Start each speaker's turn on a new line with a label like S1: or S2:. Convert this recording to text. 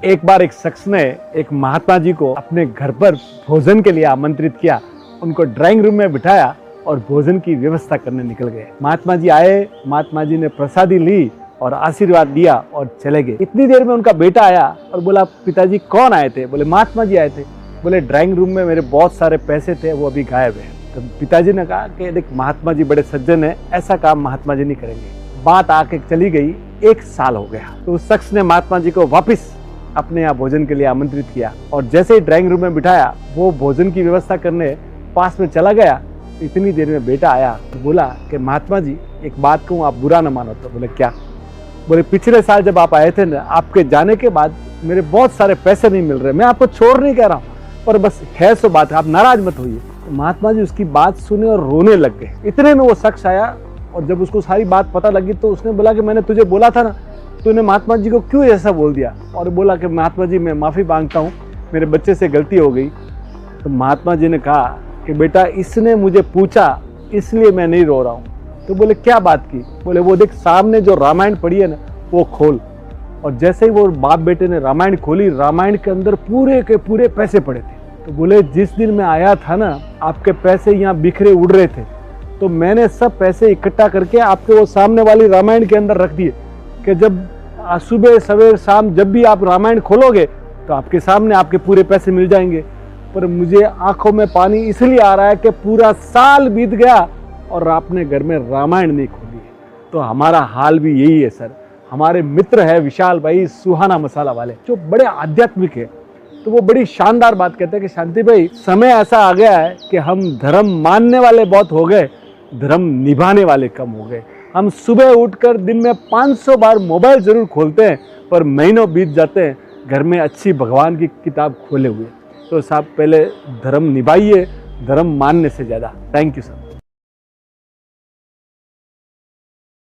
S1: एक बार एक शख्स ने एक महात्मा जी को अपने घर पर भोजन के लिए आमंत्रित किया। उनको ड्राइंग रूम में बिठाया और भोजन की व्यवस्था करने निकल गए। महात्मा जी आए, महात्मा जी ने प्रसादी ली और आशीर्वाद दिया और चले गए। इतनी देर में उनका बेटा आया और बोला, पिताजी कौन आए थे? बोले, महात्मा जी आए थे। बोले, ड्राइंग रूम में मेरे बहुत सारे पैसे थे, वो अभी गायब है। तो पिताजी ने कहा कि देख, महात्मा जी बड़े सज्जन है, ऐसा काम महात्मा जी नहीं करेंगे। बात आके चली गई, 1 साल हो गया। तो उस शख्स ने महात्मा जी को वापिस अपने यहाँ भोजन के लिए आमंत्रित किया और जैसे ही ड्राइंग रूम में बिठाया, वो भोजन की व्यवस्था करने पास में चला गया। इतनी देर में बेटा आया तो बोला कि महात्मा जी, एक बात कहूँ, आप बुरा ना मानो तो। बोले, क्या? बोले, पिछले साल जब आप आए थे ना, आपके जाने के बाद मेरे बहुत सारे पैसे नहीं मिल रहे। मैं आपको छोड़ नहीं कह रहा हूँ, पर बस है सो बात है, आप नाराज मत होइए। तो महात्मा जी उसकी बात सुने और रोने लग गए। इतने में वो शख्स आया और जब उसको सारी बात पता लगी तो उसने बोला कि मैंने तुझे बोला था ना, तूने महात्मा जी को क्यों ऐसा बोल दिया? और बोला कि महात्मा जी, मैं माफ़ी मांगता हूँ, मेरे बच्चे से गलती हो गई। तो महात्मा जी ने कहा कि बेटा, इसने मुझे पूछा इसलिए मैं नहीं रो रहा हूँ। तो बोले, क्या बात की? बोले, वो देख, सामने जो रामायण पढ़ी है ना, वो खोल। और जैसे ही वो बाप बेटे ने रामायण खोली, रामायण के अंदर पूरे के पूरे पैसे पड़े थे। तो बोले, जिस दिन मैं आया था ना, आपके पैसे यहाँ बिखरे उड़ रहे थे, तो मैंने सब पैसे इकट्ठा करके आपके वो सामने वाली रामायण के अंदर रख दिए कि जब सुबह सवेर शाम जब भी आप रामायण खोलोगे तो आपके सामने आपके पूरे पैसे मिल जाएंगे। पर मुझे आंखों में पानी इसलिए आ रहा है कि पूरा साल बीत गया और आपने घर में रामायण नहीं खोली है। तो हमारा हाल भी यही है सर। हमारे मित्र है विशाल भाई, सुहाना मसाला वाले, जो बड़े आध्यात्मिक है। तो वो बड़ी शानदार बात कहते हैं कि शांति भाई, समय ऐसा आ गया है कि हम धर्म मानने वाले बहुत हो गए, धर्म निभाने वाले कम हो गए। हम सुबह उठकर दिन में 500 बार मोबाइल जरूर खोलते हैं, पर महीनों बीत जाते हैं घर में अच्छी भगवान की किताब खोले हुए। तो साहब, पहले धर्म निभाइए, धर्म मानने से ज़्यादा। Thank you sir.